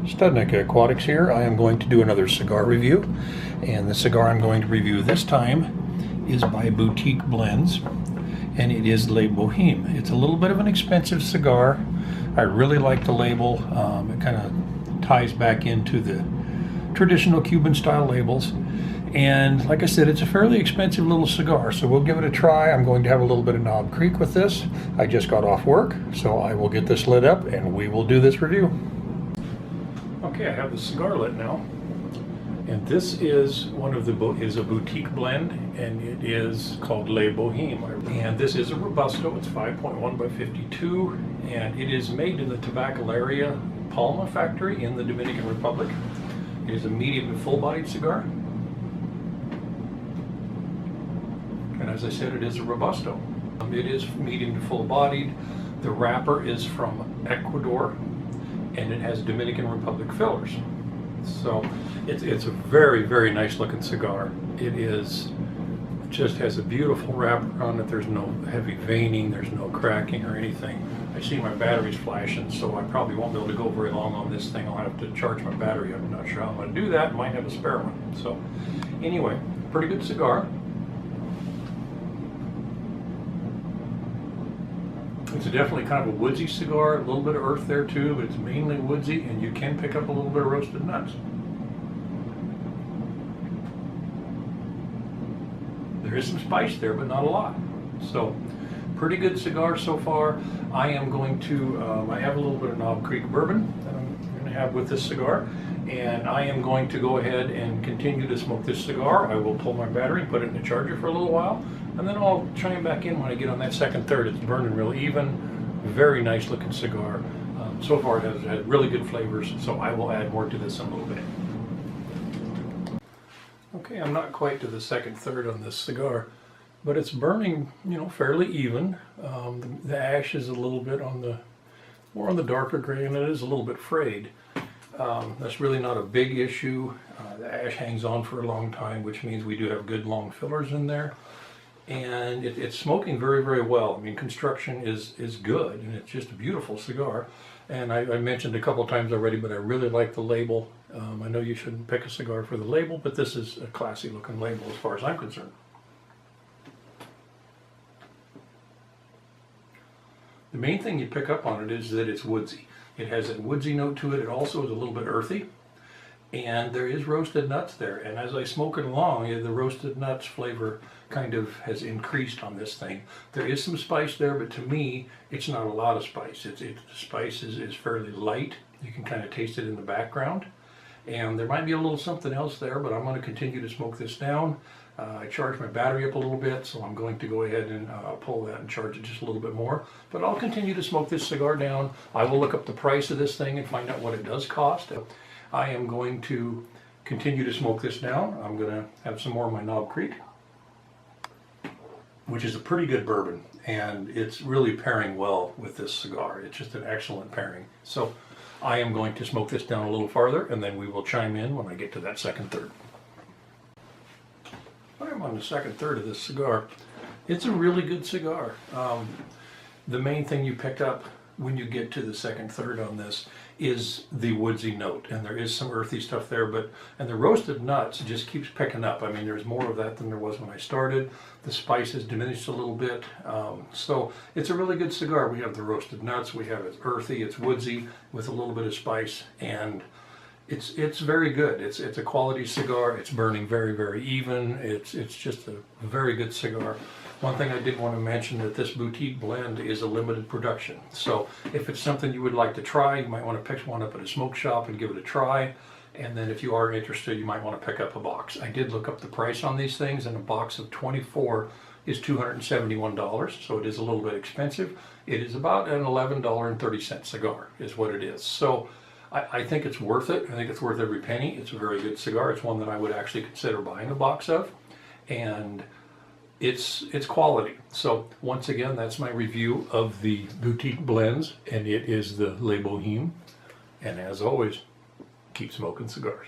Studnickaaquatics here. I am going to do another cigar review, and the cigar I'm going to review this time is by Boutique Blends, and it is Le Boheme. It's a little bit of an expensive cigar. I really like the label. It kind of ties back into the traditional Cuban style labels, and like I said, it's a fairly expensive little cigar, so we'll give it a try. I'm going to have a little bit of Knob Creek with this. I just got off work, so I will get this lit up and we will do this review. Okay, I have the cigar lit now, and this is a boutique blend, and it is called Le Boheme. And this is a Robusto. It's 5.1 by 52, and it is made in the Tabacaleria Palma factory in the Dominican Republic. It is a medium to full-bodied cigar, and as I said, it is a Robusto. It is medium to full-bodied. The wrapper is from Ecuador, and it has Dominican Republic fillers. So it's a very, very nice looking cigar. It just has a beautiful wrapper on it. There's no heavy veining, there's no cracking or anything. I see my battery's flashing, so I probably won't be able to go very long on this thing. I'll have to charge my battery. I'm not sure how I'm going to do that. Might have a spare one. So anyway, pretty good cigar. It's definitely kind of a woodsy cigar, a little bit of earth there too, but it's mainly woodsy, and you can pick up a little bit of roasted nuts. There is some spice there, but not a lot. So, pretty good cigar so far. I am going to, I have a little bit of Knob Creek bourbon that I'm going to have with this cigar, and I am going to go ahead and continue to smoke this cigar. I will pull my battery, put it in the charger for a little while, and then I'll chime back in when I get on that second third. It's burning real even. Very nice looking cigar. So far it has had really good flavors, so I will add more to this in a little bit. Okay, I'm not quite to the second third on this cigar, but it's burning, fairly even. The ash is a little bit more on the darker gray, and it is a little bit frayed. That's really not a big issue. The ash hangs on for a long time, which means we do have good long fillers in there. And it's smoking very, very well. I mean, construction is good, and it's just a beautiful cigar. And I mentioned a couple times already, but I really like the label. I know you shouldn't pick a cigar for the label, but this is a classy looking label as far as I'm concerned. The main thing you pick up on it is that it's woodsy. It has a woodsy note to it. It also is a little bit earthy. And there is roasted nuts there, and as I smoke it along, the roasted nuts flavor kind of has increased on this thing. There is some spice there, but to me, it's not a lot of spice. The spice is fairly light. You can kind of taste it in the background, and there might be a little something else there, but I'm going to continue to smoke this down. I charged my battery up a little bit, so I'm going to go ahead and pull that and charge it just a little bit more. But I'll continue to smoke this cigar down. I will look up the price of this thing and find out what it does cost. I am going to continue to smoke this down. I'm going to have some more of my Knob Creek, which is a pretty good bourbon, and it's really pairing well with this cigar. It's just an excellent pairing. So I am going to smoke this down a little farther, and then we will chime in when I get to that second third. I'm on the second third of this cigar. It's a really good cigar. The main thing you pick up when you get to the second third on this is the woodsy note, and there is some earthy stuff there, and the roasted nuts just keeps picking up. I mean, there's more of that than there was when I started. The spice has diminished a little bit, so it's a really good cigar. We have the roasted nuts, we have it's earthy, it's woodsy with a little bit of spice, and it's very good. It's a quality cigar. It's burning very, very even. It's just a very good cigar. One thing I did want to mention that this boutique blend is a limited production. So if it's something you would like to try, you might want to pick one up at a smoke shop and give it a try. And then if you are interested, you might want to pick up a box. I did look up the price on these things, and a box of 24 is $271, so it is a little bit expensive. It is about an $11.30 cigar is what it is. So I think it's worth it. I think it's worth every penny. It's a very good cigar. It's one that I would actually consider buying a box of, and it's quality. So once again, that's my review of the boutique blends, and it is the Le Boheme. And as always, keep smoking cigars.